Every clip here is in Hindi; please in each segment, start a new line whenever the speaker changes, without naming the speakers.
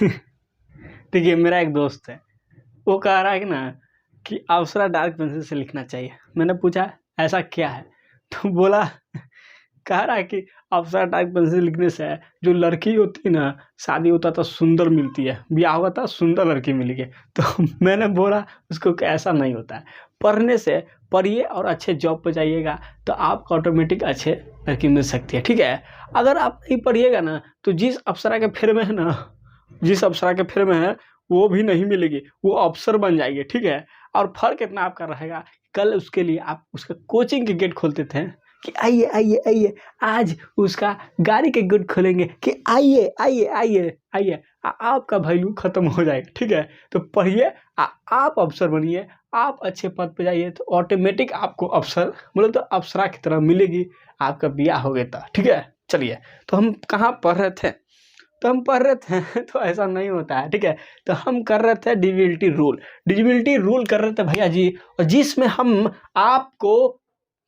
देखिए मेरा एक दोस्त है, वो कह रहा है कि ना कि अप्सरा डार्क पेंसिल से लिखना चाहिए। मैंने पूछा ऐसा क्या है? तो बोला कह रहा है कि अप्सरा डार्क पेंसिल लिखने से जो लड़की होती है ना, शादी होता तो सुंदर मिलती है, ब्याह हुआ था सुंदर लड़की मिली है। तो मैंने बोला उसको कि ऐसा नहीं होता है, पढ़ने से पढ़िए और अच्छे जॉब पे जाइएगा तो आपको ऑटोमेटिक अच्छे लड़की मिल सकती है, ठीक है। अगर आप नहीं पढ़िएगा ना तो जिस अप्सरा के फेर में है ना, जिस अप्सरा के फेर में है वो भी नहीं मिलेगी, वो अफसर बन जाएगी, ठीक है। और फर्क इतना आपका रहेगा, कल उसके लिए आप उसका कोचिंग के गेट खोलते थे कि आइए आइए आइए, आज उसका गाड़ी के गेट खोलेंगे कि आइए आइए आइए आइए, आपका वैल्यू खत्म हो जाएगा, ठीक है। तो पढ़िए, आप अफसर बनिए, आप अच्छे पद पे जाइए तो ऑटोमेटिक आपको अफसर बोले तो अप्सरा की तरह मिलेगी, आपका ब्याह हो गया था, ठीक है। चलिए, तो हम कहाँ पढ़ रहे थे? तो हम पढ़ रहे थे तो ऐसा नहीं होता है, ठीक है। तो हम कर रहे थे डिविजिबिलिटी रूल, डिविजिबिलिटी रूल कर रहे थे भैया जी, और जिसमें हम आपको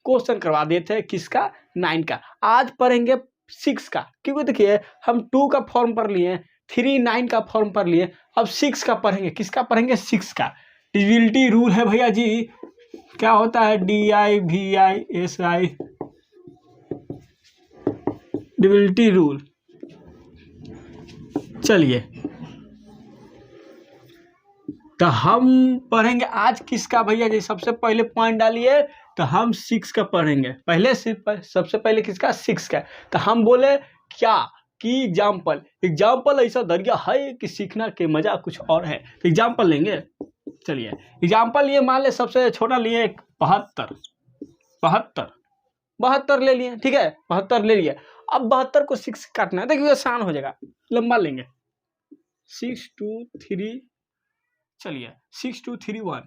क्वेश्चन करवा दिए थे किसका, 9 का। आज पढ़ेंगे 6 का, क्योंकि देखिए हम 2 का फॉर्म पढ़ लिए, 3 9 का फॉर्म पढ़ लिए, अब 6 का पढ़ेंगे। किसका पढ़ेंगे? 6 का। डिविजिबिलिटी रूल है भैया जी, क्या होता है? DIVISI, divisibility rule. चलिए, तो हम पढ़ेंगे आज किसका भैया जी? सबसे पहले पॉइंट डालिए, तो हम 6 का पढ़ेंगे। पहले सबसे पहले किसका? 6 का। तो हम बोले क्या कि एग्जाम्पल, एग्जाम्पल ऐसा दरिया है कि सीखना के मजा कुछ और है। तो एग्जाम्पल लेंगे। चलिए, एग्जाम्पल ये मान ले, सबसे छोटा लिए 72, 72 ले लिए, ठीक है। 72 ले लिए। अब 72 को 6 काटना है, देखिए आसान हो जाएगा, लंबा लेंगे। 6 2 3, चलिए 6 2 3 1,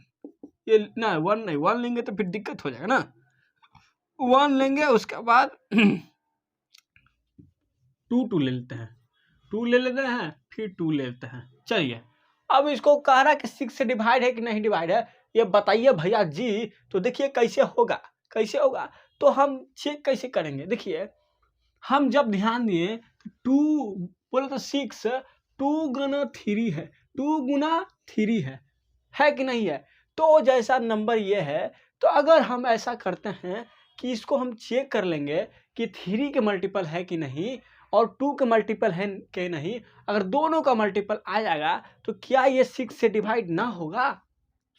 ये ना 1 नहीं, 1 लेंगे तो फिर दिक्कत हो जाएगा ना। 1 लेंगे, उसके बाद 2 2 ले लेते हैं, 2 ले लेते हैं, फिर 2 ले लेते हैं। चलिए, अब इसको कह रहा है कि 6 से डिवाइड है कि नहीं डिवाइड है, ये बताइए भैया जी। तो देखिए कैसे होगा, कैसे होगा, तो हम चेक कैसे करेंगे? देखिए, हम जब ध्यान दिए 2 बोले तो 6 2 गुना 3 है, 2 गुना 3 है कि नहीं है? तो जैसा नंबर ये है, तो अगर हम ऐसा करते हैं कि इसको हम चेक कर लेंगे कि 3 के मल्टीपल है कि नहीं और 2 के मल्टीपल है कि नहीं। अगर दोनों का मल्टीपल आ जाएगा तो क्या ये 6 से डिवाइड ना होगा?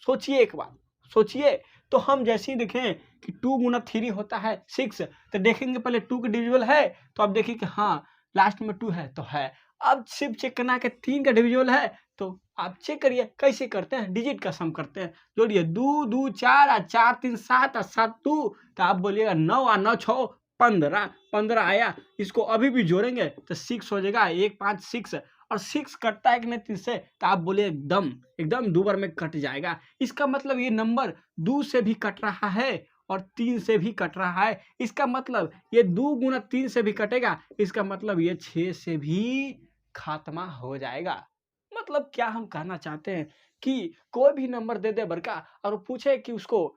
सोचिए एक बार, सोचिए। तो हम जैसे ही देखें कि 2 गुना 3 होता है 6, तो देखेंगे पहले 2 के डिविजिबल है, तो अब देखिए कि हाँ लास्ट में 2 है तो है। अब सिर्फ चेक करना है कि 3 का डिविजिबल है, तो आप चेक करिए कैसे करते हैं, डिजिट का सम करते हैं। जोड़िए 2 2 4 और 4 3 7 और 7 2, तो आप बोलिएगा 9 और 9 6 15, 15 आया। इसको अभी भी जोड़ेंगे तो 6 हो जाएगा, 1 5 6, और 6 कटता है कि नहीं 3 से, तो आप बोले एकदम एकदम 2 बार में कट जाएगा। इसका मतलब ये नंबर 2 से भी कट रहा है और 3 से भी कट रहा है। इसका मतलब ये 2 गुना 3 से भी कटेगा, इसका मतलब ये 6 से भी खात्मा हो जाएगा। मतलब क्या हम कहना चाहते हैं कि कोई भी नंबर दे दे बड़का और पूछे कि उसको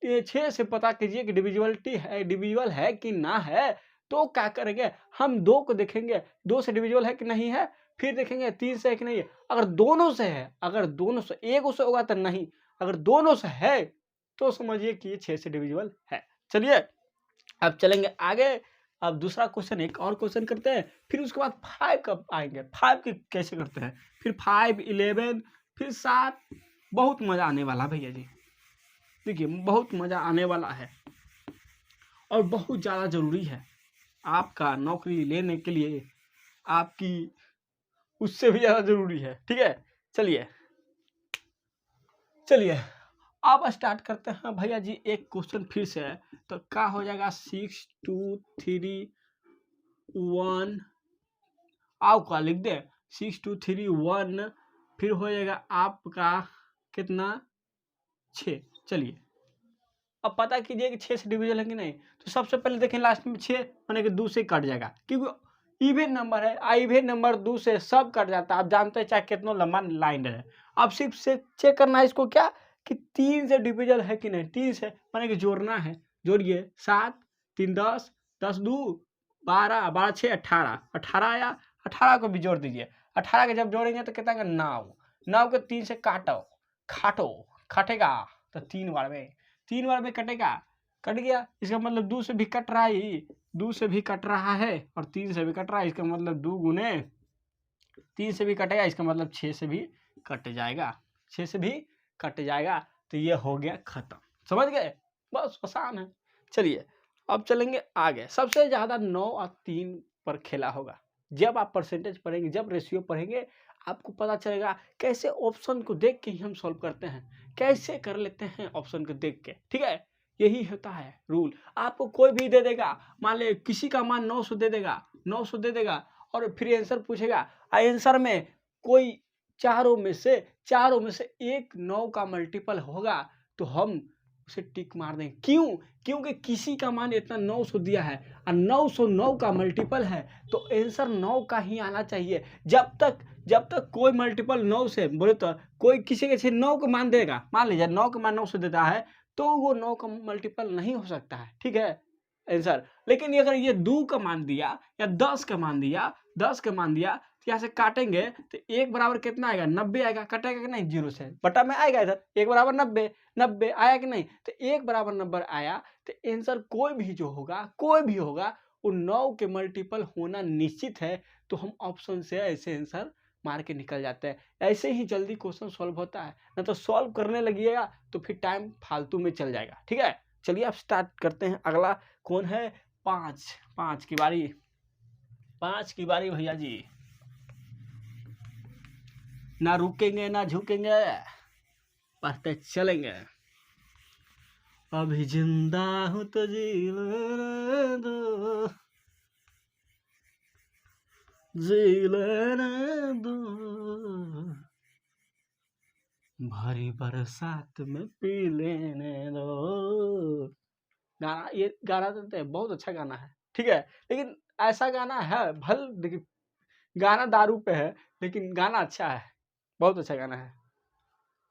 6 से पता कीजिए कि डिविजिबिलिटी है, डिविजिबल है कि ना है, तो क्या करेंगे? हम 2 को देखेंगे, 2 से डिविजिबल है कि नहीं है, फिर देखेंगे 3 से है कि नहीं है। अगर दोनों से है, अगर दोनों से, एक से होगा तो नहीं, अगर दोनों से है तो समझिए कि ये 6 से डिविजिबल है। चलिए, अब चलेंगे आगे। अब दूसरा क्वेश्चन, एक और क्वेश्चन करते हैं, फिर उसके बाद 5 कब आएंगे, 5 के कैसे करते हैं, फिर 5 11, फिर 7। बहुत मजा आने वाला भैया जी, देखिए बहुत मजा आने वाला है और बहुत ज़्यादा ज़रूरी है आपका नौकरी लेने के लिए, आपकी उससे भी ज़्यादा ज़रूरी है, ठीक है। चलिए चलिए, अब स्टार्ट करते हैं भैया जी। एक क्वेश्चन फिर से है, तो क्या हो जाएगा? 6 2 3 1, आओ का लिख दे, 6 2 3 1, फिर हो जाएगा आपका कितना? 6। चलिए, अब पता कीजिए कि 6 से डिविजन है कि नहीं। तो सबसे पहले देखें लास्ट में 6 माने कि 2 से कट जाएगा, क्योंकि इवन नंबर है, इवन नंबर 2 से सब कट जाता है। आप जानते हैं चाहे कितना लंबा लाइन रहे। अब सिर्फ से चेक करना है इसको क्या कि 3 से डिविजन है कि नहीं। 3 से माने कि जोड़ना है, जोड़िए 7 3 10, 10 2 12, 12 6 18, 18 आया, 18 को भी जोड़ दीजिए। 18 के जब जोड़ेंगे तो कितना 9, 9 को 3 से काटो, कटेगा तो 3 बार में कटेगा, कट गया। इसका मतलब 2 से भी कट रहा है, 2 से भी कट रहा है और 3 से भी कट रहा है। इसका मतलब 2 गुने 3 से भी कटेगा, इसका मतलब 6 से भी कट जाएगा, 6 से भी कट जाएगा। तो ये हो गया खत्म, समझ गए? बस आसान है। चलिए अब चलेंगे आगे। सबसे ज़्यादा 9 और 3 पर खेला होगा। जब आप परसेंटेज पढ़ेंगे, जब रेशियो पढ़ेंगे, आपको पता चलेगा कैसे ऑप्शन को देख के ही हम सॉल्व करते हैं, कैसे कर लेते हैं ऑप्शन को देख के। ठीक है, यही होता है रूल। आपको कोई भी दे देगा, मान ले किसी का मान 900 दे देगा, 900 दे देगा और फिर आंसर पूछेगा, आंसर में कोई चारों में से एक 9 का मल्टीपल होगा तो हम उसे टिक मार देंगे। क्यों? क्योंकि किसी का मान इतना 900 दिया है और 909 का मल्टीपल है तो आंसर 9 का ही आना चाहिए। जब तक कोई मल्टीपल 9 से बोले तो कोई किसी के 9 का मान देगा, मान लीजिए 9 का मान 900 देता है तो वो 9 का मल्टीपल नहीं हो सकता है। ठीक है आंसर। लेकिन अगर ये 2 का मान दिया या 10 का मान दिया, 10 का मान दिया तो यहाँ से काटेंगे तो 1 बराबर कितना आएगा? 90 आएगा। कटेगा कि नहीं? 0 से बटा में आएगा इधर, 1 बराबर 90, 90 आया कि नहीं? तो 1 बराबर 90 आया तो आंसर कोई भी होगा वो 9 के मल्टीपल होना निश्चित है। तो हम ऑप्शन से ऐसे आंसर मार के निकल जाते हैं। ऐसे ही जल्दी क्वेश्चन सॉल्व होता है, ना तो सॉल्व करने लगिएगा तो फिर टाइम फालतू में चल जाएगा। ठीक है, चलिए आप स्टार्ट करते हैं। अगला कौन है? 5 की बारी, 5 की बारी भैया जी। ना रुकेंगे ना झुकेंगे, पढ़ते चलेंगे। अभी जिंदा हूं तो जी लेने दो, भरी बरसात में पी लेने दो। गाना, ये गाना तो बहुत अच्छा गाना है। ठीक है, लेकिन ऐसा गाना है भल, देखिए गाना दारू पे है लेकिन गाना अच्छा है, बहुत अच्छा गाना है।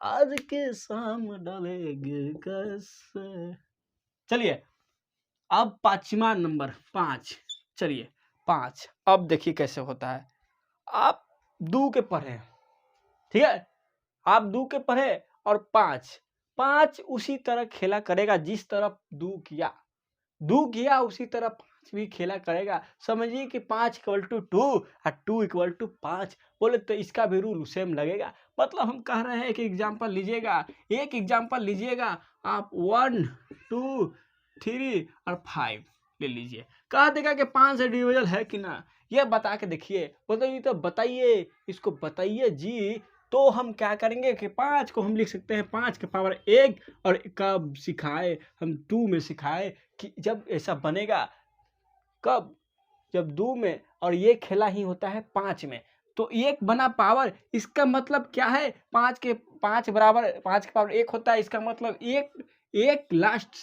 आज के शाम डलेगी कैसे। चलिए अब 5वां नंबर 5। चलिए 5, अब देखिए कैसे होता है। आप 2 के पढ़े, ठीक है, आप 2 के पढ़े और 5 उसी तरह खेला करेगा जिस तरह 2 किया उसी तरह 5 भी खेला करेगा। समझिए कि 5 = 2 और 2 = 5, बोले तो इसका भी रूल सेम लगेगा। मतलब हम कह रहे हैं कि एग्जाम्पल लीजिएगा, एक एग्जाम्पल लीजिएगा आप 1, 2, 3 और 5 ले लीजिए। कह देगा कि 5 से डिविजल है कि ना, ये बता के देखिए। बताइए तो बताइए, इसको बताइए जी। तो हम क्या करेंगे कि 5 को हम लिख सकते हैं 5 के पावर 1 और कब सिखाए हम 2 में सिखाए कि जब ऐसा बनेगा, कब? जब 2 में, और ये खेला ही होता है 5 में। तो 1 बना पावर, इसका मतलब क्या है? 5 के बराबर 5 के पावर 1 होता है। इसका मतलब एक लास्ट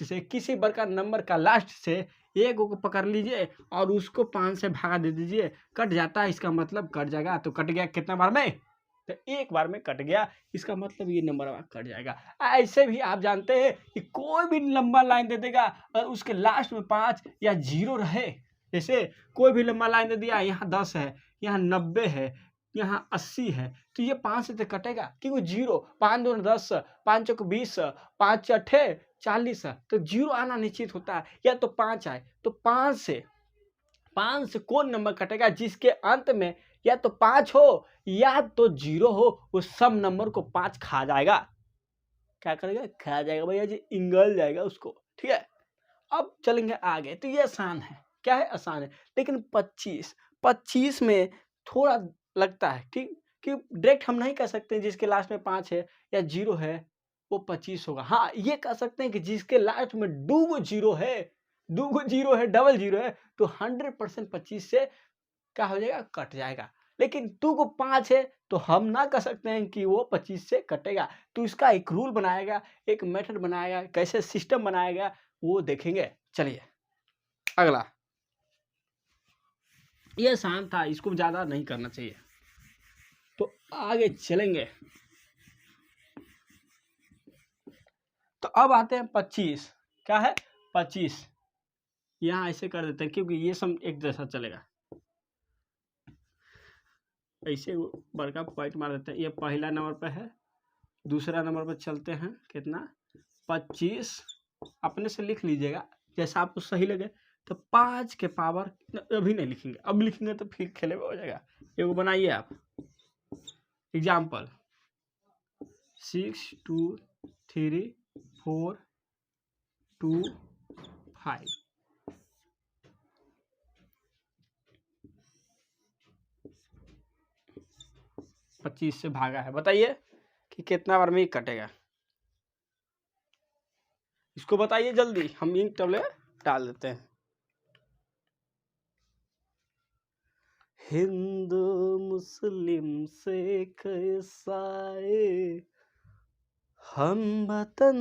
से किसी बड़का नंबर का लास्ट से 1 को पकड़ लीजिए और उसको 5 से भागा दे दीजिए, कट जाता है। इसका मतलब कट जाएगा, तो कट गया कितना बार में? तो 1 बार में कट गया, इसका मतलब ये नंबर कट जाएगा। ऐसे भी आप जानते हैं कि कोई भी लंबा लाइन दे देगा और उसके लास्ट में 5 या 0 रहे, जैसे कोई भी लंबा लाइन दे दिया, यहाँ 10 है, यहाँ 90 है, यहाँ 80 है, तो ये 5 से तो कटेगा क्योंकि 0, 5 दूनी 10, 5 चौक 20, 5 अठे 40, तो 0 आना निश्चित होता है। या तो 5 आए, तो 5 से कौन नंबर कटेगा जिसके अंत में या तो 5 हो या तो 0 हो, वो सब नंबर को 5 खा जाएगा। क्या करेगा? खा जाएगा भैया जी, इंगल जाएगा उसको। ठीक है, अब चलेंगे आगे। तो ये आसान है, क्या है? आसान है। लेकिन 25 में थोड़ा लगता है, ठीक, कि डायरेक्ट हम नहीं कह सकते जिसके लास्ट में 5 है या 0 है वो 25 होगा। हाँ, ये कह सकते हैं कि जिसके लास्ट में 2 0 है, 2 0 है, डबल 0 है, तो 100% 25 से क्या हो जाएगा? कट जाएगा। लेकिन 2 को 5 है तो हम ना कह सकते हैं कि वो 25 से कटेगा। तो इसका एक रूल बनाएगा, एक मेथड बनाएगा, कैसे सिस्टम बनाएगा वो देखेंगे। चलिए अगला, ये आसान था, इसको ज्यादा नहीं करना चाहिए। तो आगे चलेंगे। तो अब आते हैं 25। क्या है? 25 यहाँ ऐसे कर देते हैं क्योंकि ये सब एक जैसा चलेगा। ऐसे बड़का पॉइंट मार देते हैं। ये पहला नंबर पे है। दूसरा नंबर पर चलते हैं, कितना 25 अपने से लिख लीजिएगा जैसा आपको सही लगे। तो 5 के पावर, अभी नहीं लिखेंगे, अब लिखेंगे तो फिर खेले में हो जाएगा। एगो बनाइए आप एग्जाम्पल 6 2 3 4 2 5। पच्चीस से भागा है, बताइए कि कितना बार में ये कटेगा। इसको बताइए जल्दी, हम इंक टैबलेट डाल देते हैं। हिंदू मुस्लिम सिख ईसाई हम वतन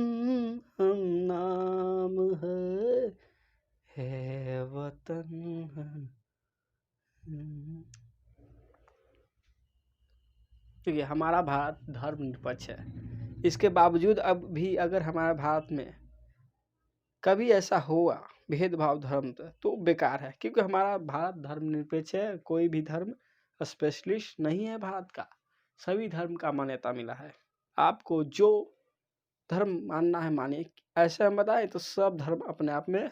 हम नाम है वतन। ठीक है, हमारा भारत धर्मनिरपेक्ष है। इसके बावजूद अब भी अगर हमारे भारत में कभी ऐसा हुआ भेदभाव धर्म तो बेकार है, क्योंकि हमारा भारत धर्मनिरपेक्ष है। कोई भी धर्म स्पेशलिस्ट नहीं है भारत का, सभी धर्म का मान्यता मिला है। आपको जो धर्म मानना है मानिए। ऐसे हम बताएं तो सब धर्म अपने आप में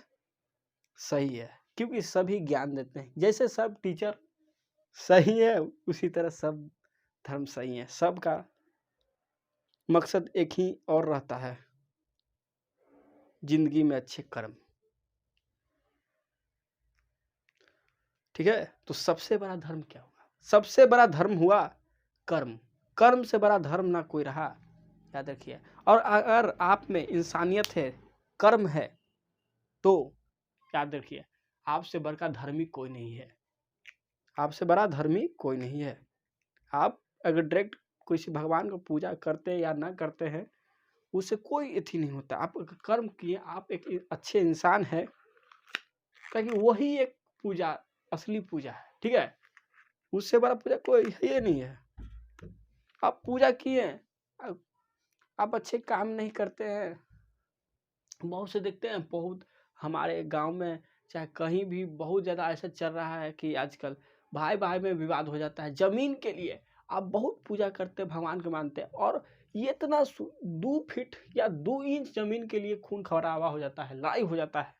सही है, क्योंकि सभी ज्ञान देते हैं। जैसे सब टीचर सही है उसी तरह सब धर्म सही है। सबका मकसद एक ही और रहता है, जिंदगी में अच्छे कर्म। ठीक है, तो सबसे बड़ा धर्म क्या होगा? सबसे बड़ा धर्म हुआ कर्म। कर्म से बड़ा धर्म ना कोई रहा, याद रखिए। और अगर आप में इंसानियत है, कर्म है, तो याद रखिए आपसे बड़ा धर्मी कोई नहीं है। आपसे बड़ा धर्मी कोई नहीं है। आप अगर डायरेक्ट किसी भगवान को पूजा करते या ना करते हैं उससे कोई अथी नहीं होता। आप कर्म किए, आप एक अच्छे इंसान है, क्योंकि वही एक पूजा, असली पूजा है। ठीक है, उससे बड़ा पूजा कोई है नहीं है। आप पूजा किए, आप अच्छे काम नहीं करते हैं। बहुत से देखते हैं, बहुत हमारे गांव में चाहे कहीं भी बहुत ज़्यादा ऐसा चल रहा है कि आजकल भाई भाई में विवाद हो जाता है जमीन के लिए। आप बहुत पूजा करते हैं, भगवान को मानते हैं, और ये इतना 2 फीट या 2 इंच जमीन के लिए खून खराबा हो जाता है, लड़ाई हो जाता है।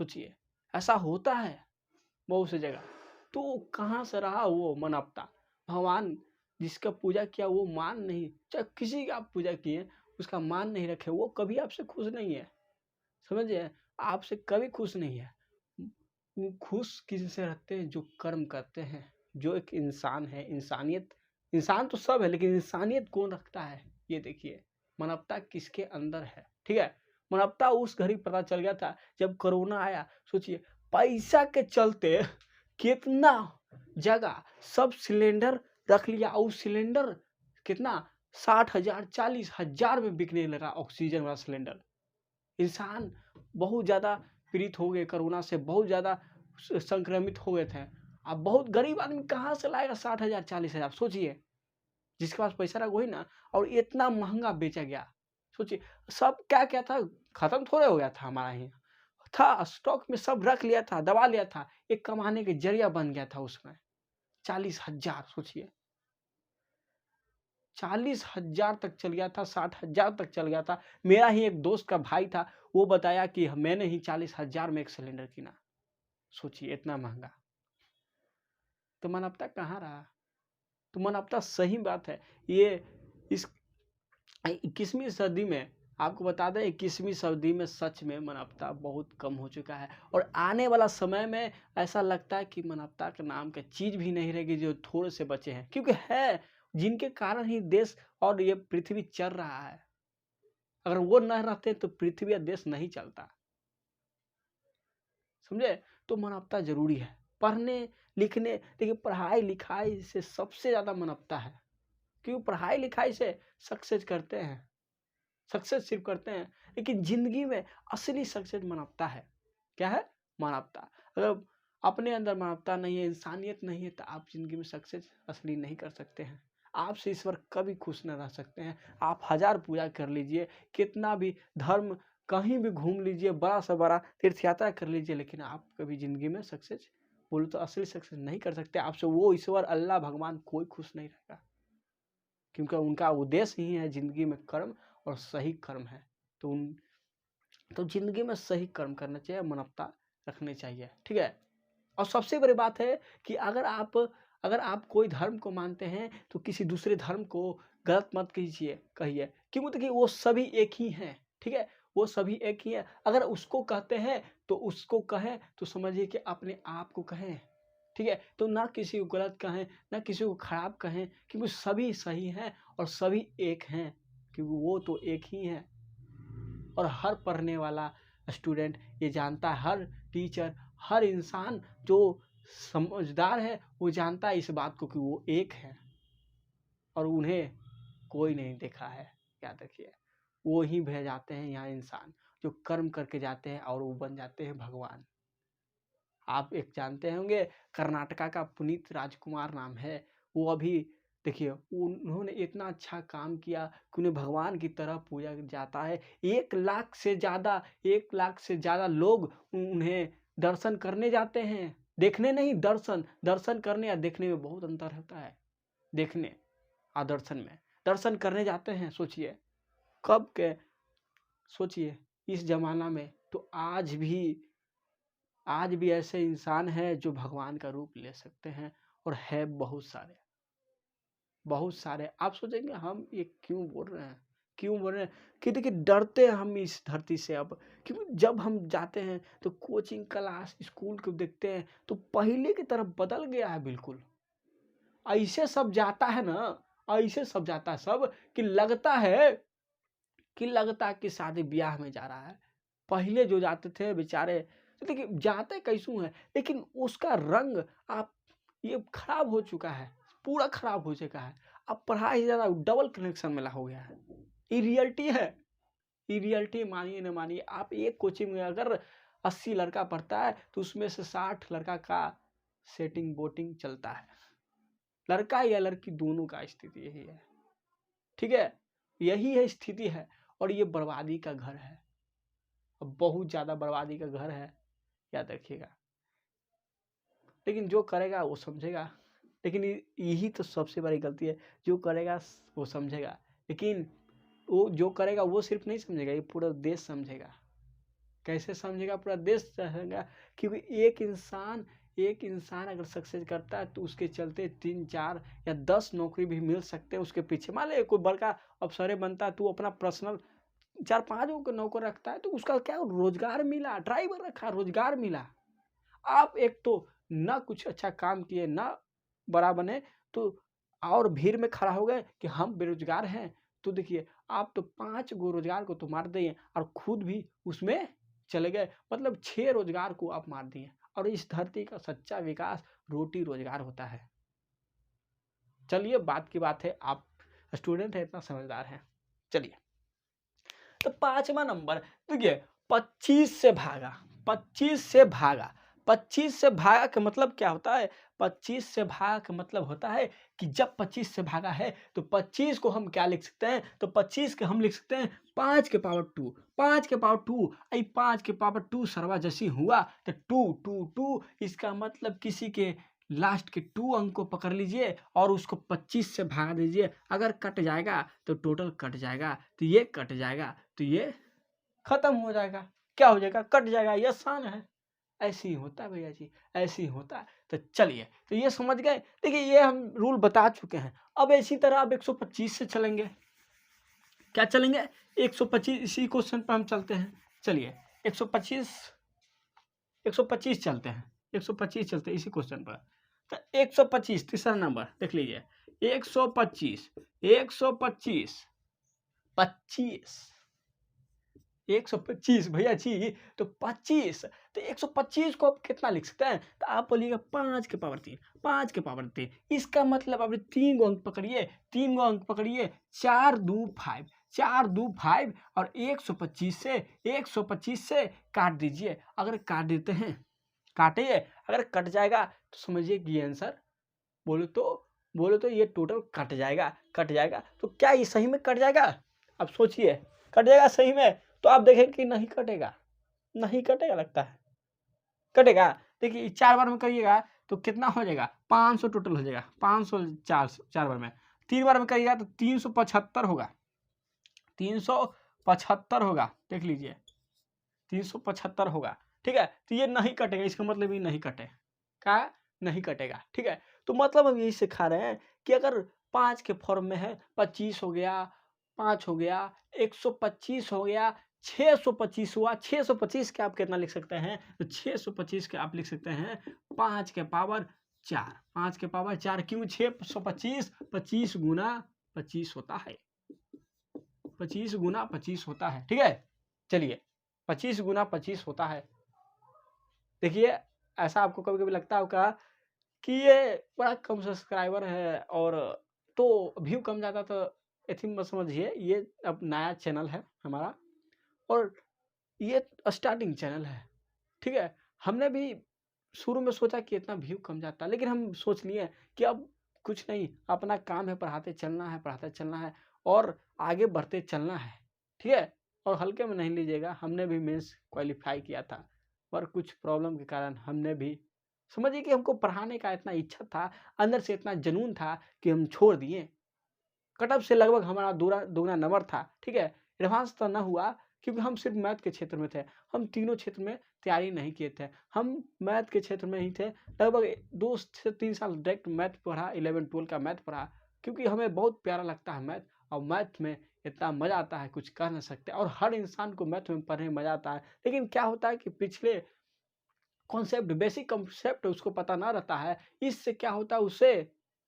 सोचिए, ऐसा होता है बहुत सी जगह। तो कहाँ से रहा वो मानवता? भगवान जिसका पूजा किया वो मान नहीं, चाहे किसी की आप पूजा किए उसका मान नहीं रखे, वो कभी आपसे खुश नहीं है। समझिए, आपसे कभी खुश नहीं है। वो खुश किससे रहते हैं? जो कर्म करते हैं, जो एक इंसान है। इंसानियत, इंसान तो सब है, लेकिन इंसानियत कौन रखता है? ये देखिए मानवता किसके अंदर है। ठीक है, मानवता उस घड़ी पता चल गया था जब कोरोना आया। सोचिए, पैसा के चलते कितना जगह सब सिलेंडर रख लिया, और सिलेंडर कितना 60,000 40,000 में बिकने लगा, ऑक्सीजन वाला सिलेंडर। इंसान बहुत ज़्यादा पीड़ित हो गए कोरोना से, बहुत ज़्यादा संक्रमित हो गए थे। अब बहुत गरीब आदमी कहाँ से लाएगा 60,000 40,000? सोचिए, जिसके पास पैसा रहा वही ना। और इतना महंगा बेचा गया। सोचिए, सब क्या क्या था, खत्म थोड़े हो गया था हमारा यहाँ था, स्टॉक में सब रख लिया था, दबा लिया था, एक कमाने के जरिया बन गया था उसमें। 40,000, सोचिए 40,000 तक चल गया था, 60,000 तक चल गया था। मेरा ही एक दोस्त का भाई था, वो बताया कि मैंने ही 40,000 में एक सिलेंडर किना। सोचिए, इतना महंगा। तो मानवता कहाँ रहा? तो मानवता, सही बात है। ये इस 21वीं सदी में, आपको बता दें 21वीं सदी में सच में मानवता बहुत कम हो चुका है। और आने वाला समय में ऐसा लगता है कि मानवता के नाम का चीज भी नहीं रहेगी, जो थोड़े से बचे हैं, क्योंकि है जिनके कारण ही देश और ये पृथ्वी चल रहा है। अगर वो न रहते तो पृथ्वी या देश नहीं चलता। समझे? तो मानवता जरूरी है, पढ़ने लिखने। देखिए, पढ़ाई लिखाई से सबसे ज्यादा मानवता है, क्योंकि पढ़ाई लिखाई से सक्सेस करते हैं, सक्सेस सिर्फ करते हैं, लेकिन जिंदगी में असली सक्सेस मानवता है। क्या है? मानवता। अगर अपने अंदर मानवता नहीं है, इंसानियत नहीं है, तो आप जिंदगी में सक्सेस असली नहीं कर सकते हैं। आपसे ईश्वर कभी खुश न रह सकते हैं। आप 1000 पूजा कर लीजिए, कितना भी धर्म, कहीं भी घूम लीजिए, बड़ा से बड़ा तीर्थ यात्रा कर लीजिए, लेकिन आप कभी जिंदगी में सक्सेस बोले तो असली सक्सेस नहीं कर सकते। आपसे वो ईश्वर अल्लाह भगवान कोई खुश नहीं रहेगा, क्योंकि उनका उद्देश्य ही है जिंदगी में कर्म और सही कर्म है। तो जिंदगी में सही कर्म करना चाहिए, मानवता रखनी चाहिए, ठीक है। और सबसे बड़ी बात है कि अगर आप कोई धर्म को मानते हैं तो किसी दूसरे धर्म को गलत मत कहिए, क्योंकि देखिए वो सभी एक ही हैं, ठीक है, वो सभी एक ही है। अगर उसको कहते हैं तो उसको कहें तो समझिए कि अपने आप को कहें, ठीक है। तो ना किसी को गलत कहें, ना किसी को खराब कहें, क्योंकि सभी सही हैं और सभी एक हैं, क्योंकि वो तो एक ही हैं। और हर पढ़ने वाला स्टूडेंट ये जानता है, हर टीचर, हर इंसान जो समझदार है वो जानता है इस बात को कि वो एक है और उन्हें कोई नहीं देखा है। याद रखिए, वो ही भेज जाते हैं यहाँ इंसान जो कर्म करके जाते हैं और वो बन जाते हैं भगवान। आप एक जानते होंगे, कर्नाटका का पुनीत राजकुमार नाम है, वो अभी देखिए उन्होंने इतना अच्छा काम किया कि उन्हें भगवान की तरह पूजा जाता है। 1 लाख से ज़्यादा लोग उन्हें दर्शन करने जाते हैं, देखने नहीं, दर्शन करने या देखने में बहुत अंतर होता है। देखने और दर्शन करने जाते हैं। सोचिए कब के, सोचिए इस जमाना में तो आज भी ऐसे इंसान हैं जो भगवान का रूप ले सकते हैं, और है बहुत सारे। आप सोचेंगे हम ये क्यों बोल रहे हैं कि देखिए डरते हैं हम इस धरती से अब, क्योंकि जब हम जाते हैं तो कोचिंग क्लास स्कूल को देखते हैं तो पहले की तरफ बदल गया है बिल्कुल। ऐसे सब जाता है सब कि लगता है कि शादी ब्याह में जा रहा है। पहले जो जाते थे बेचारे, तो देखिए जाते कैसू हैं, लेकिन उसका रंग आप ये खराब हो चुका है, पूरा खराब हो चुका है। अब पढ़ाई से ज़्यादा डबल कनेक्शन मिला हो गया है। ये रियलिटी है, ये रियलिटी मानिए न मानिए। आप एक कोचिंग में अगर 80 लड़का पढ़ता है तो उसमें से 60 लड़का का सेटिंग बोटिंग चलता है। लड़का या लड़की दोनों का स्थिति यही है, ठीक है, यही है स्थिति है। और ये बर्बादी का घर है, बहुत ज़्यादा बर्बादी का घर है, याद रखिएगा। लेकिन जो करेगा वो समझेगा, लेकिन यही तो सबसे बड़ी गलती है, जो करेगा वो समझेगा, लेकिन वो जो करेगा वो सिर्फ नहीं समझेगा, ये पूरा देश समझेगा। कैसे समझेगा? पूरा देश समझेगा, क्योंकि एक इंसान अगर सक्सेस करता है तो उसके चलते 3, 4 या 10 नौकरी भी मिल सकते हैं उसके पीछे। मान लो कोई बड़का अफसर बनता है तो अपना पर्सनल 4-5 को नौकर रखता है तो उसका क्या रोजगार मिला, ड्राइवर रखा, रोजगार मिला। आप एक तो ना कुछ अच्छा काम किए, ना बड़ा बने, तो और भीड़ में खड़ा हो गए कि हम बेरोजगार हैं। तो देखिए आप तो 5 गो रोजगार को तो मार दिए और खुद भी उसमें चले गए, मतलब 6 रोजगार को आप मार दिए। और इस धरती का सच्चा विकास रोटी रोजगार होता है। चलिए बात की बात है, आप स्टूडेंट है, इतना समझदार है। चलिए तो 5वां नंबर देखिए, 25 से भागा। 25 से भागा का मतलब क्या होता है? 25 से भागा का मतलब होता है कि जब 25 से भागा है तो 25 को हम क्या लिख सकते हैं? तो 25 के हम लिख सकते हैं 5 के पावर 2। 5 के पावर 2, 5 के पावर 2 सरवा जैसी हुआ तो 2 2 2, इसका मतलब किसी के लास्ट के 2 अंक को पकड़ लीजिए और उसको 25 से भागा दीजिए। अगर कट जाएगा तो टोटल कट जाएगा, तो ये कट जाएगा तो ये खत्म हो जाएगा। क्या हो जाएगा? कट जाएगा। ये आसान है, ऐसे ही होता है भैया जी, ऐसे ही होता है। तो चलिए, तो ये समझ गए। देखिए ये हम रूल बता चुके हैं। अब इसी तरह अब 125 से चलेंगे। क्या चलेंगे? 125, इसी क्वेश्चन पर हम चलते हैं। चलिए 125 चलते हैं, 125 चलते हैं इसी क्वेश्चन पर। तो 125 तीसरा नंबर देख लीजिए। 125 125 भैया जी, तो 25, तो 125 को आप कितना लिख सकते हैं? तो आप बोलिएगा 5 के पावर 3, 5 के पावर 3। इसका मतलब आपने 3 गो अंक पकड़िए, 3 गो अंक पकड़िए, 4 2 5, 4 2 5 और 125 से काट दीजिए। अगर काट देते हैं, काटिए, अगर कट जाएगा तो समझिए कि आंसर बोले तो ये टोटल कट जाएगा। तो क्या ये सही में कट जाएगा? अब सोचिए, कट जाएगा सही में? तो आप देखें कि नहीं कटेगा, लगता है कटेगा। देखिए 4 बार में करिएगा तो कितना हो जाएगा 500 टोटल हो जाएगा। 500 चार बार में, 3 बार में करिएगा तो 375 होगा। 375 होगा, देख लीजिए 375 होगा। ठीक है, तो ये नहीं कटेगा, इसका मतलब ये नहीं कटे क्या नहीं कटेगा। ठीक है, तो मतलब हम यही सिखा रहे हैं कि अगर 5 के फॉर्म में है 25 हो गया, 5 हो गया, 125 हो गया, 625 हुआ। 625 के आप कितना लिख सकते हैं, तो 625 के आप लिख सकते हैं 5 के पावर 4। 5 के पावर 4 क्यों 625, 25 गुना 25 होता है, 25 गुना 25 होता है। ठीक है, चलिए 25 गुना 25 होता है। देखिए ऐसा आपको कभी कभी लगता होगा कि ये बड़ा कम सब्सक्राइबर है और तो व्यू कम जाता, तो ऐसी मत समझिए, ये अब नया चैनल है हमारा और ये स्टार्टिंग चैनल है। ठीक है, हमने भी शुरू में सोचा कि इतना व्यू कम जाता, लेकिन हम सोच लिए कि अब कुछ नहीं, अपना काम है, पढ़ाते चलना है और आगे बढ़ते चलना है। ठीक है, और हल्के में नहीं लीजिएगा, हमने भी मेंस क्वालिफाई किया था पर कुछ प्रॉब्लम के कारण हमने भी, समझिए कि हमको पढ़ाने का इतना इच्छा था, अंदर से इतना जुनून था कि हम छोड़ दिए। कट ऑफ से लगभग हमारा दुगना नंबर था। ठीक है, एडवांस तो ना हुआ क्योंकि हम सिर्फ मैथ के क्षेत्र में थे, हम तीनों क्षेत्र में तैयारी नहीं किए थे, हम मैथ के क्षेत्र में ही थे। लगभग 2 से 3 साल डायरेक्ट मैथ पढ़ा, 11-12 का मैथ पढ़ा क्योंकि हमें बहुत प्यारा लगता है मैथ, और मैथ में इतना मज़ा आता है कुछ कह नहीं सकते, और हर इंसान को मैथ में पढ़ने में मज़ा आता है। लेकिन क्या होता है कि पिछले कॉन्सेप्ट, बेसिक कॉन्सेप्ट उसको पता ना रहता है, इससे क्या होता है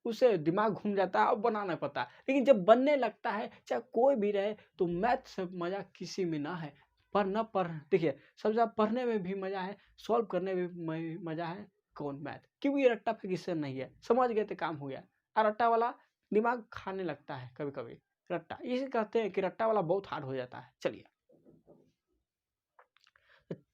उसे दिमाग घूम जाता है और बना नहीं पाता। लेकिन जब बनने लगता है, चाहे कोई भी रहे, तो मैथ से मजा किसी में ना है। देखिए सबसे ज़्यादा पढ़ने में भी मजा है, सॉल्व करने में भी मजा है, कौन मैथ, क्योंकि ये रट्टा फिक्र नहीं है, समझ गए तो काम हो गया। और रट्टा वाला दिमाग खाने लगता है कभी कभी, रट्टा इसे कहते हैं कि रट्टा वाला बहुत हार्ड हो जाता है।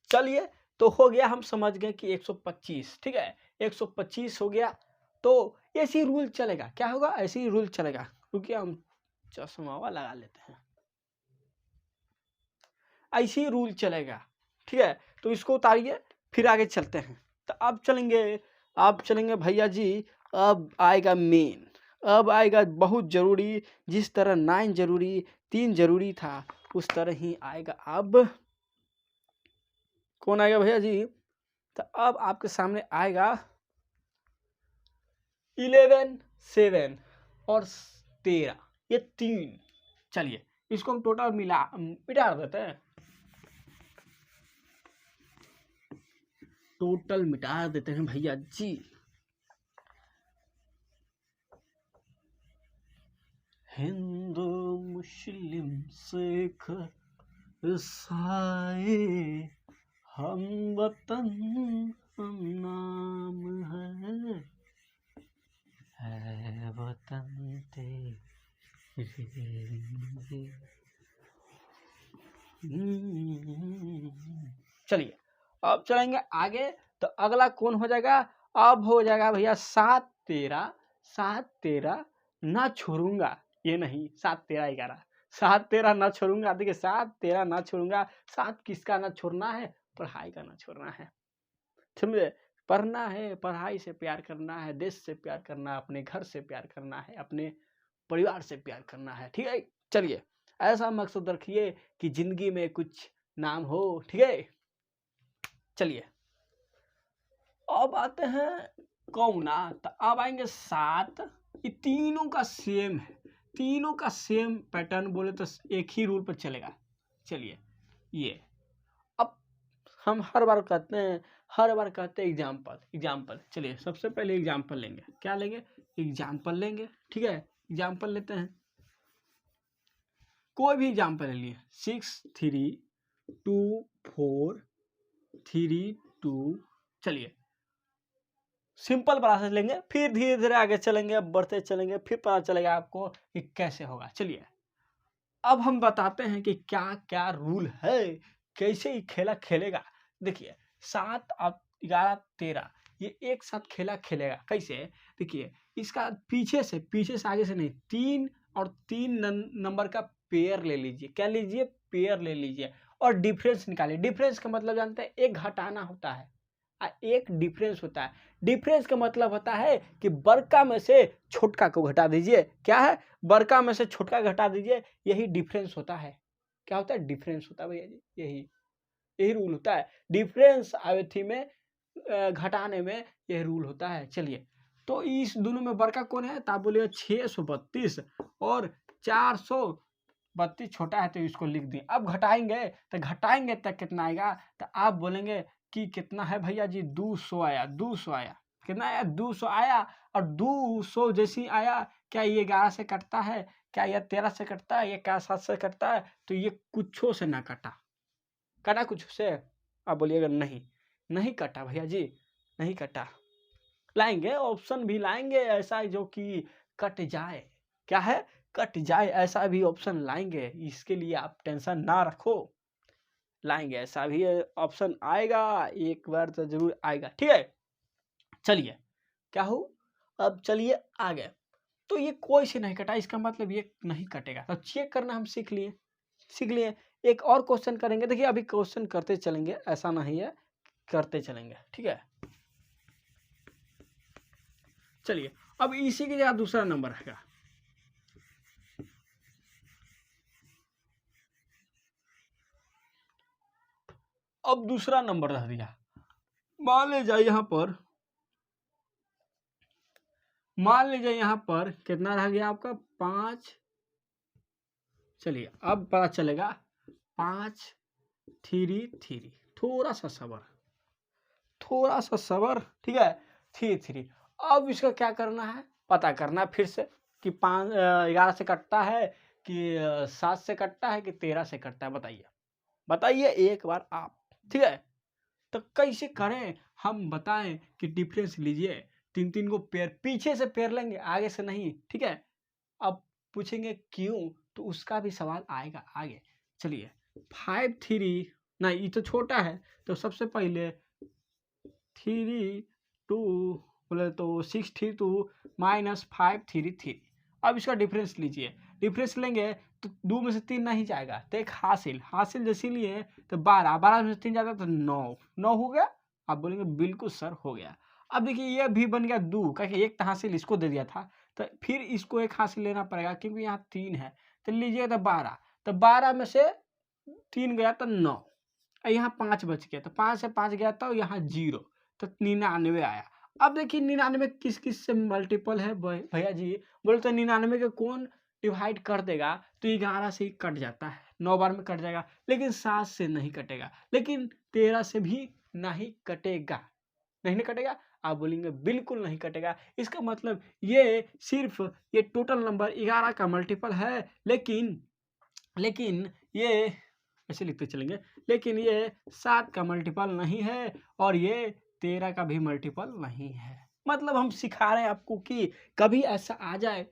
चलिए तो हो गया, हम समझ गए कि 125। ठीक है, 125 हो गया, तो ऐसे ही रूल चलेगा। क्या होगा, ऐसे ही रूल चलेगा। क्योंकि हम चश्मा लगा लेते हैं, ऐसे ही रूल चलेगा। ठीक है, तो इसको उतारिए, फिर आगे चलते हैं। तो अब चलेंगे भैया जी, अब आएगा मेन, अब आएगा बहुत जरूरी। जिस तरह 9 जरूरी, 3 जरूरी था, उस तरह ही आएगा अब। कौन आएगा भैया जी, तो अब आपके सामने आएगा 11, 7 और 13, ये 3। चलिए इसको हम टोटल मिटा देते हैं, टोटल मिटा देते हैं भैया जी। हिंदू मुस्लिम सिख ईसाई, हम वतन हम नाम है वतन तेरे। चलिए अब चलेंगे आगे, तो अगला कौन हो जाएगा, अब हो जाएगा भैया 7, 13। 7, 13 ना छोड़ूंगा, ये नहीं 7, 13, 11, 7, 13 ना छोड़ूंगा। देखिए 7, 13 ना छोड़ूंगा, 7 किसका ना छोड़ना है, पढ़ाई का ना छोड़ना है। समझे, पढ़ना है, पढ़ाई से प्यार करना है, देश से प्यार करना है, अपने घर से प्यार करना है, अपने परिवार से प्यार करना है। ठीक है, चलिए ऐसा मकसद रखिए कि जिंदगी में कुछ नाम हो। ठीक है, चलिए अब आते हैं कौना, तो अब आएंगे 7। ये तीनों का सेम है, तीनों का सेम पैटर्न, बोले तो एक ही रूल पर चलेगा। चलिए ये अब हम हर बार कहते हैं एग्जाम्पल। चलिए सबसे पहले एग्जाम्पल लेंगे, क्या लेंगे, एग्जाम्पल लेंगे। ठीक है, एग्जाम्पल लेते हैं, कोई भी एग्जाम्पल ले लिए, 6, 3, 2, 4, 3, 2। चलिए सिंपल प्रोसेस लेंगे, फिर धीरे धीरे आगे चलेंगे, बढ़ते चलेंगे, फिर पता चलेगा आपको कि कैसे होगा। चलिए अब हम बताते हैं कि क्या क्या रूल है, कैसे ही खेला खेलेगा। देखिए 7 और 11, 13 ये एक साथ खेलेगा कैसे। देखिए इसका पीछे से आगे से नहीं, 3 और 3 नंबर का पेयर ले लीजिए। क्या लीजिए, पेयर ले लीजिए, और डिफरेंस निकालिए। डिफरेंस का मतलब जानते हैं, एक घटाना होता है, एक डिफरेंस होता है। डिफरेंस का मतलब होता है कि बड़का में से छोटका को घटा दीजिए। क्या है? बड़का में से छोटका घटा दीजिए, यही डिफरेंस होता है। क्या होता है? डिफरेंस होता है भैया जी, यही रूल होता है। डिफरेंस अवधि में घटाने में यह रूल होता है। चलिए, तो इस दोनों में बड़का कौन है? तो आप बोलिए 632 और 432 छोटा है, तो इसको लिख दिए। अब घटाएंगे तो कितना आएगा? तो आप बोलेंगे कि कितना है भैया जी? 200 आया। 200 आया। कितना आया? 200 आया। और 200 जैसी आया, क्या ये 11 से कटता है? क्या यह 13 से कटता है? या क्या 7 से कटता है? तो ये कुछो से ना कटा। कटा कुछ से? आप बोलिएगा नहीं कटा भैया जी, नहीं कटा। लाएंगे ऑप्शन भी, लाएंगे ऐसा जो कि कट जाए। क्या है? कट जाए, ऐसा भी ऑप्शन लाएंगे। इसके लिए आप टेंशन ना रखो, लाएंगे ऐसा भी ऑप्शन आएगा, एक बार तो जरूर आएगा। ठीक है, चलिए क्या हो, अब चलिए आगे। तो ये कोई से नहीं कटा, इसका मतलब ये नहीं कटेगा। तो चेक करना हम सीख लिए। एक और क्वेश्चन करेंगे। देखिए अभी क्वेश्चन करते चलेंगे, ऐसा नहीं है, करते चलेंगे। ठीक है, चलिए अब इसी की जगह दूसरा नंबर रहेगा। अब दूसरा नंबर रह दिया। मान लीजिए यहाँ पर कितना रह गया आपका? 5। चलिए अब पता चलेगा 5 3 3। थोड़ा सा सबर। ठीक है, 3 3। अब इसका क्या करना है? पता करना है फिर से कि 11 से कटता है कि 7 से कटता है कि 13 से कटता है। बताइए एक बार आप। ठीक है, तो कैसे करें हम बताएं कि डिफरेंस लीजिए। 3 को पेयर, पीछे से पेयर लेंगे, आगे से नहीं। ठीक है, अब पूछेंगे क्यों, तो उसका भी सवाल आएगा आगे। चलिए 5 3, नहीं ये तो छोटा है, तो सबसे पहले 3 2 बोले तो 6 3 2 माइनस 5 3 3। अब इसका डिफरेंस लीजिए। डिफरेंस लेंगे तो 2 में से 3 नहीं जाएगा, तो एक हासिल जैसे लिए तो 12 में से 3 जाता तो 9 हो गया। आप बोलेंगे बिल्कुल सर हो गया। अब देखिए ये भी बन गया 2, क्योंकि एक हासिल इसको दे दिया था, तो फिर इसको एक हासिल लेना पड़ेगा क्योंकि यहाँ 3 है। तो लीजिए तो 12, तो 12 में से 3 गया तो 9, यहाँ 5 बच गया, तो 5 से 5 गया तो यहाँ 0, तो 99 आया। अब देखिए 99 किस से मल्टीपल है भैया जी? बोले तो 99 के कौन डिवाइड कर देगा? तो 11 से ही कट जाता है, 9 बार में कट जाएगा, लेकिन 7 से नहीं कटेगा, लेकिन 13 से भी नहीं कटेगा। नहीं कटेगा? आप बोलेंगे बिल्कुल नहीं कटेगा। इसका मतलब ये सिर्फ ये टोटल नंबर 11 का मल्टीपल है, लेकिन ये ऐसे लिखते चलेंगे, लेकिन ये 7 का मल्टीपल नहीं है और ये 13 का भी मल्टीपल नहीं है। मतलब हम सिखा रहे हैं आपको कि कभी ऐसा आ जाए,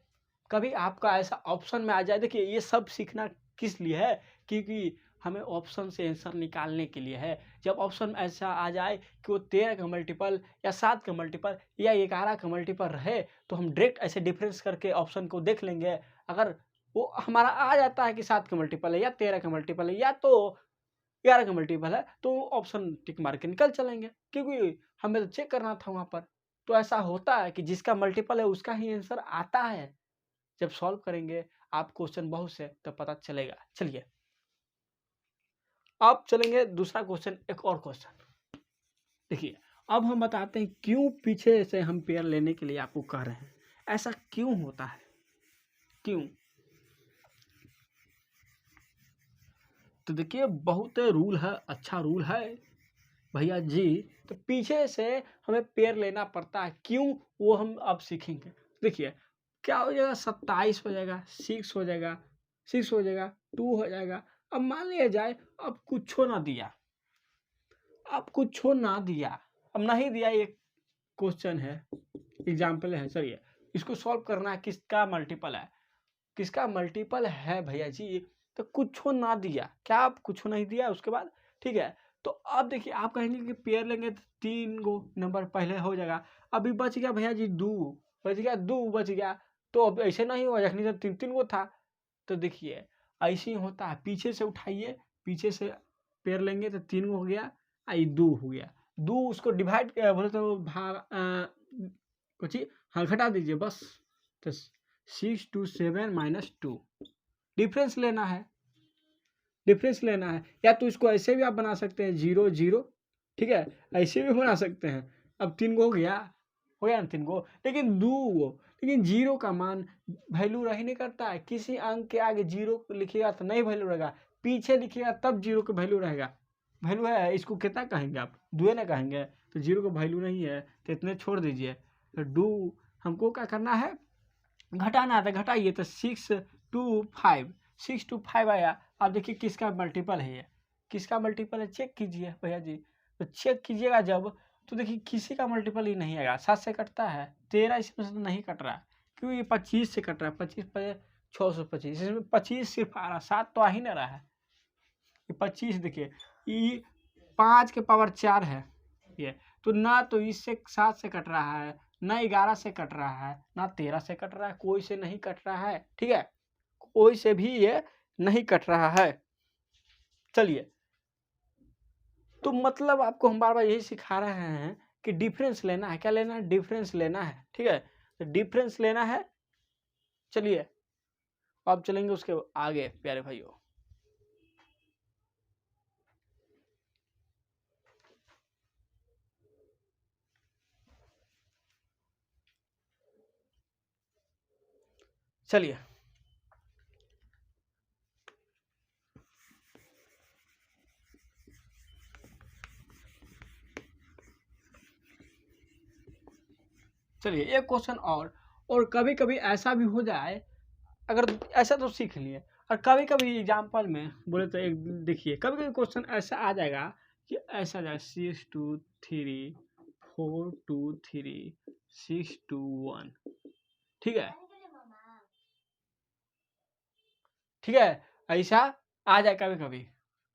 कभी आपका ऐसा ऑप्शन में आ जाए। देखिए ये सब सीखना किस लिए है? क्योंकि हमें ऑप्शन से आंसर निकालने के लिए है। जब ऑप्शन ऐसा आ जाए कि वो 13 का मल्टीपल या 7 का मल्टीपल या 11 का मल्टीपल रहे, तो हम डायरेक्ट ऐसे डिफरेंस करके ऑप्शन को देख लेंगे। अगर वो हमारा आ जाता है कि 7 का मल्टीपल है या 13 का मल्टीपल है या तो 11 का मल्टीपल है, तो ऑप्शन टिक मार के निकल चलेंगे, क्योंकि हमें तो चेक करना था वहाँ पर। तो ऐसा होता है कि जिसका मल्टीपल है उसका ही आंसर आता है। जब सॉल्व करेंगे आप क्वेश्चन बहुत से, तो पता चलेगा। चलिए अब चलेंगे दूसरा क्वेश्चन, एक और क्वेश्चन। देखिए अब हम बताते हैं क्यों पीछे से हम पेयर लेने के लिए आपको कह रहे हैं। ऐसा क्यों होता है, क्यों? तो देखिए बहुत रूल है, अच्छा रूल है भैया जी। तो पीछे से हमें पेयर लेना पड़ता है, क्यों? वो हम अब सीखेंगे। देखिए क्या हो जाएगा, 27 हो जाएगा, 6 हो जाएगा, 6 हो जाएगा, 2 हो जाएगा। अब मान लिया जाए अब कुछो ना दिया, अब नहीं दिया, ये क्वेश्चन है, एग्जाम्पल है। चलिए इसको सॉल्व करना है, किसका मल्टीपल है भैया जी? तो कुछो ना दिया, क्या आप कुछो नहीं दिया उसके बाद? ठीक है, तो अब देखिए आप कहेंगे कि पेयर लेंगे तो 3 गो नंबर पहले हो जाएगा। अभी बच गया भैया जी 2, बच गया। तो अब ऐसे नहीं हुआ, जखनी तो 3 गो था। तो देखिए ऐसे ही होता है, पीछे से उठाइए, पीछे से पेयर लेंगे तो 3 गो हो गया, आई 2 हो गया, 2 उसको डिवाइड बोले तो भाग कुछ हाँ घटा दीजिए बस। तो 6 2 7 -2 डिफरेंस लेना है, डिफरेंस लेना है। या तो इसको ऐसे भी आप बना सकते हैं 0 0, ठीक है, ऐसे भी बना सकते हैं। अब 3 गो हो गया ना 3 गो, लेकिन 2 गो, लेकिन 0 का मान वैल्यू रह ही नहीं करता है। किसी अंक के आगे 0 लिखिएगा तो नहीं वैल्यू रहेगा, पीछे लिखिएगा तब 0 का वैल्यू रहेगा। वैल्यू है, इसको कितना कहेंगे आप, 2 ना कहेंगे, तो 0 का वैल्यू नहीं है तो इतने छोड़ दीजिए। तो 2 हमको क्या करना है, घटाना है, तो घटाइए। तो 6 2 5, 6 2 5 आया। आप देखिए किसका मल्टीपल है, ये किसका मल्टीपल है, चेक कीजिए भैया जी। तो चेक कीजिएगा जब, तो देखिए किसी का मल्टीपल ही नहीं आएगा। 7 से कटता है, 13 इसमें से तो नहीं कट रहा है, क्यों, ये 25 से कट रहा है। 25 पे 625, इसमें 25 सिर्फ आ रहा, 7 तो आ ही नहीं रहा है। ये 25 देखिए, ये 5 के पावर 4 है ये, तो ना तो इससे 7 से कट रहा है, ना 11 से कट रहा है, ना 13 से कट रहा है, कोई से नहीं कट रहा है, ठीक है, कोई से भी ये नहीं कट रहा है। चलिए, तो मतलब आपको हम बार बार यही सिखा रहे हैं कि डिफरेंस लेना है। क्या लेना है, डिफरेंस लेना है, ठीक है, तो डिफरेंस लेना है। चलिए अब चलेंगे उसके आगे प्यारे भाइयों। चलिए चलिए एक क्वेश्चन और कभी कभी ऐसा भी हो जाए, अगर ऐसा तो सीख लिए, और कभी कभी एग्जाम्पल में बोले तो एक देखिए, कभी कभी क्वेश्चन ऐसा आ जाएगा कि ऐसा जाए 6 2 3 4 2 3 6 2 1, ठीक है, ठीक है, ऐसा आ जाए कभी कभी,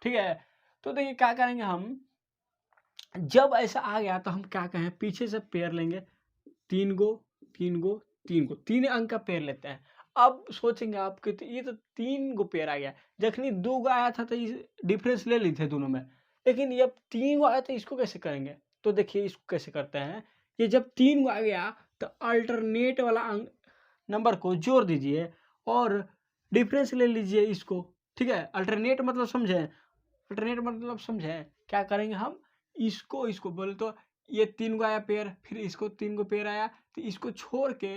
ठीक है। तो देखिए क्या करेंगे हम, जब ऐसा आ गया तो हम क्या कहें, पीछे से पेयर लेंगे, 3 गो 3 गो 3 गो, 3 अंक का पेयर लेते हैं। अब सोचेंगे आप कि ये तो 3 गो पेयर आ गया, जखनी 2 गो आया था तो डिफरेंस ले ली थे दोनों में, लेकिन ये 3 गो आया तो इसको कैसे करेंगे। तो देखिए इसको कैसे करते हैं, ये जब 3 गो आ गया तो अल्टरनेट वाला अंक नंबर को जोड़ दीजिए और डिफरेंस ले लीजिए इसको, ठीक है। अल्टरनेट मतलब समझे, अल्टरनेट मतलब समझे, क्या करेंगे हम, इसको बोले तो ये 3 गो आया पेयर, फिर इसको 3 गो पेयर आया, तो इसको छोड़ के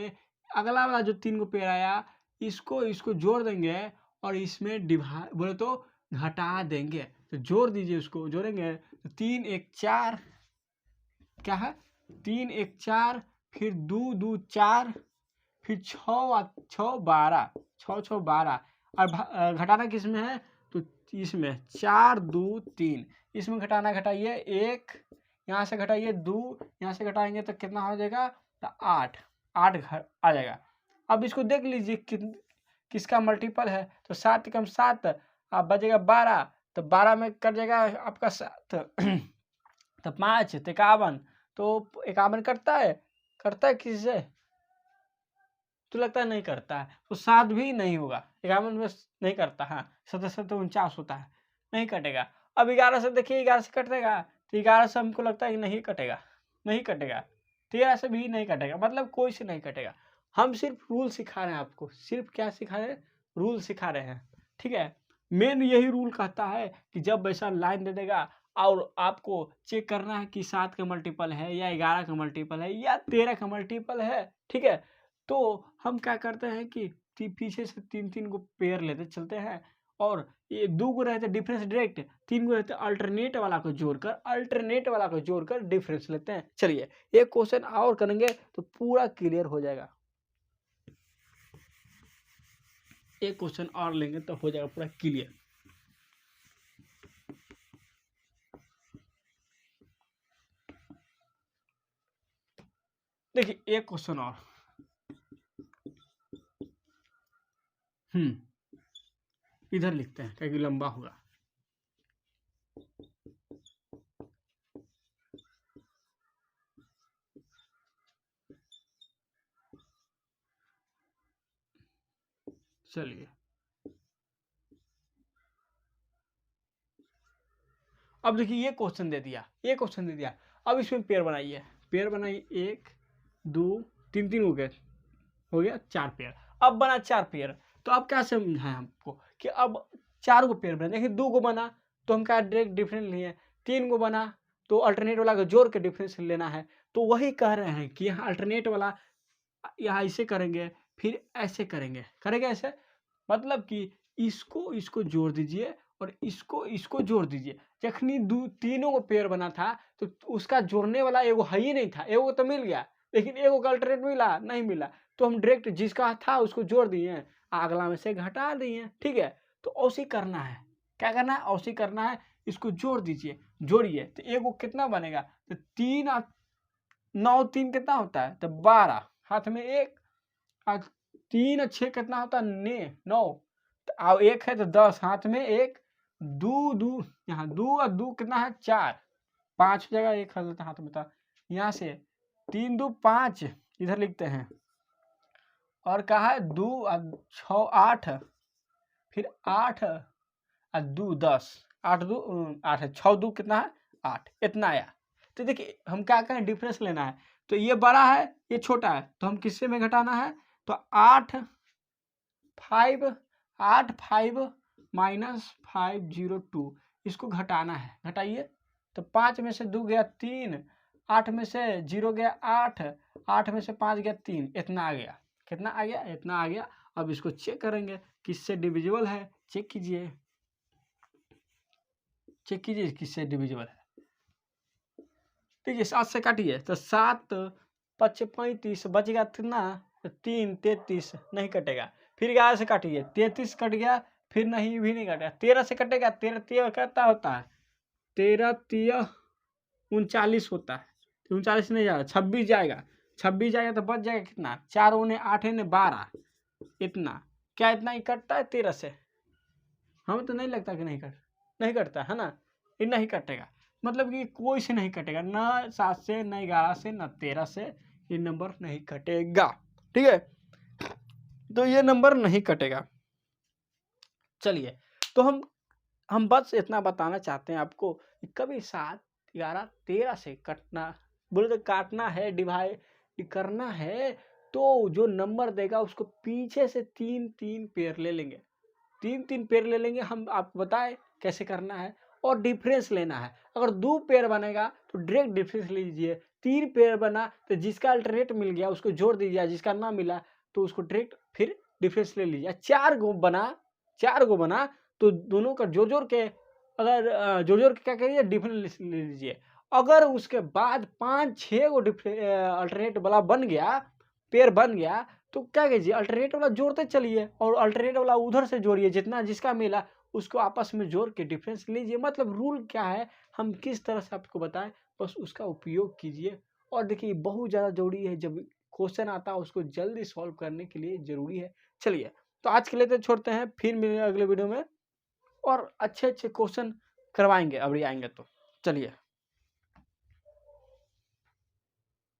अगला वाला जो 3 गो पेयर आया इसको जोड़ देंगे और इसमें डिवाइड बोले तो घटा देंगे। तो जोड़ दीजिए, उसको जोड़ेंगे तो 3 1 4, क्या है 3 1 4, फिर 2 2 4, फिर 6 6 12, 6 6 12, और घटाना किस में है, तो इसमें 4 2 3, इसमें घटाना, घटाइए 1, यहाँ से घटाइए 2, यहाँ से घटाएंगे तो कितना हो जाएगा, तो 8 8 घर आ जाएगा। अब इसको देख लीजिए किसका मल्टीपल है, तो 7 कम 7, अब बचेगा 12, तो 12 में कट जाएगा आपका 7 तो 5 तो 51, तो 51 करता है किसी से, तो लगता है नहीं करता है, तो 7 भी नहीं होगा, 51 में नहीं करता, हाँ 7 49 होता है, नहीं कटेगा। अब 11 से देखिए, 11 से कटेगा, तो 11 से हमको लगता है कि नहीं कटेगा, नहीं कटेगा, 13 से भी नहीं कटेगा, मतलब कोई से नहीं कटेगा। हम सिर्फ रूल सिखा रहे हैं आपको, सिर्फ क्या सिखा रहे हैं, रूल सिखा रहे हैं, ठीक है। मेन यही रूल कहता है कि जब ऐसा लाइन दे देगा और आपको चेक करना है कि 7 का मल्टीपल है या 11 का मल्टीपल है या 13 का मल्टीपल है, ठीक है, तो हम क्या करते हैं कि पीछे से 3 3 को पेयर लेते चलते हैं, और ये 2 को रहते डिफरेंस डायरेक्ट, 3 को रहते अल्टरनेट वाला को जोड़कर डिफरेंस लेते हैं। चलिए एक क्वेश्चन और करेंगे तो पूरा क्लियर हो जाएगा, एक क्वेश्चन और लेंगे तो हो जाएगा पूरा क्लियर। देखिए एक क्वेश्चन और, इधर लिखते हैं क्योंकि लंबा होगा। चलिए अब देखिए ये क्वेश्चन दे दिया, ये क्वेश्चन दे दिया। अब इसमें पेयर बनाइए, पेयर बनाइए, 1 2 3 3 हो गया 4 पेयर। अब बना 4 पेयर, तो अब क्या समझाएं हमको कि अब 4 को पेयर बना। देखिए 2 को बना तो हम क्या डायरेक्ट डिफरेंस लिए, 3 को बना तो अल्टरनेट वाला को जोड़ के डिफरेंस लेना है। तो वही कह रहे हैं कि यहाँ अल्टरनेट वाला यहाँ ऐसे करेंगे, फिर ऐसे करेंगे ऐसे, मतलब कि इसको जोड़ दीजिए और इसको जोड़ दीजिए। जखनी तीनों को पेयर बना था तो उसका जोड़ने वाला एगो है ही नहीं था, एगो तो मिल गया लेकिन एगो का अल्टरनेट मिला नहीं मिला, तो हम डायरेक्ट जिसका था उसको जोड़ दिए, अगला में से घटा दिए। ठीक है, तो औसी करना है, क्या करना है, औसी करना है। इसको जोड़ दीजिए, जोड़िए तो एगो कितना बनेगा, तो 3 9 3 कितना होता है, तो 12, हाथ में 1 और 3 और 6 कितना होता है, 9, अब 1 है तो 10, हाथ में 1 2 2, यहाँ 2 और 2 कितना है 4, 5 जगह 1 हाथ में था, यहाँ से 3 2 5 इधर लिखते हैं, और कहा है 2 और 6 8, फिर 8 और 2 10, 8 2 8 है, 6 2 कितना है 8, इतना आया। तो देखिए हम क्या करें, डिफरेंस लेना है, तो ये बड़ा है ये छोटा है, तो हम किससे में घटाना है, तो 8 5 माइनस 502 इसको घटाना है, घटाइए। तो 5 में से 2 गया 3, 8 में से 0 गया 8, 8 में से 5 गया 3, इतना आ गया, कितना आ गया, इतना आ गया। अब इसको चेक करेंगे किससे डिविजिबल है, चेक कीजिए, चेक कीजिए किससे डिविजिबल है। देखिए 7 से काटिए तो 7 5 35 बचेगा कितना, 3 33 नहीं कटेगा। फिर 11 से काटिए, 33 कट गया, फिर नहीं भी नहीं कटेगा। 13 से कटेगा, 13 13 कितना होता है, 13 3 39 होता है, 39 नहीं जाएगा, 26 जाएगा, 26 जाएगा तो बच जाएगा कितना, 4 उन्हें 8 इन्हें 12, इतना क्या इतना ही कटता है 13 से, हमें तो नहीं लगता कि नहीं कटता है ना, ये नहीं कटेगा, मतलब कि कोई से नहीं कटेगा, ना 7 से, ना 11 से, ना 13 से, ये नंबर नहीं कटेगा। ठीक है, तो ये नंबर नहीं कटेगा। चलिए, तो हम बस इतना बताना चाहते हैं आपको कि कभी 7 11 13 से कटना, बोले तो काटना है, डिवाइड करना है, तो जो नंबर देगा उसको पीछे से 3 3 पेयर ले लेंगे, 3 3 पेयर ले लेंगे। हम आपको बताए कैसे करना है, और डिफरेंस लेना है। अगर 2 पेयर बनेगा तो डायरेक्ट डिफरेंस लीजिए, 3 पेयर बना तो जिसका अल्टरनेट मिल गया उसको जोड़ दीजिए, जिसका ना मिला तो उसको डायरेक्ट फिर डिफरेंस ले लीजिए। 4 गो बना तो दोनों का जोड़ के, अगर जोड़ के क्या करिए, डिफरेंस ले लीजिए। अगर उसके बाद 5 6 गो अल्टरनेट वाला बन गया, पेयर बन गया, तो क्या कीजिए, अल्टरनेट वाला जोड़ते चलिए और अल्टरनेट वाला उधर से जोड़िए, जितना जिसका मिला उसको आपस में जोड़ के डिफरेंस लीजिए। मतलब रूल क्या है, हम किस तरह से आपको बताएं, बस उसका उपयोग कीजिए। और देखिए बहुत ज़्यादा जरूरी है, जब क्वेश्चन आता है उसको जल्दी सॉल्व करने के लिए ज़रूरी है। चलिए, तो आज के लिए तो छोड़ते हैं, फिर मिलेंगे अगले वीडियो में और अच्छे क्वेश्चन करवाएंगे, अभी आएंगे तो। चलिए।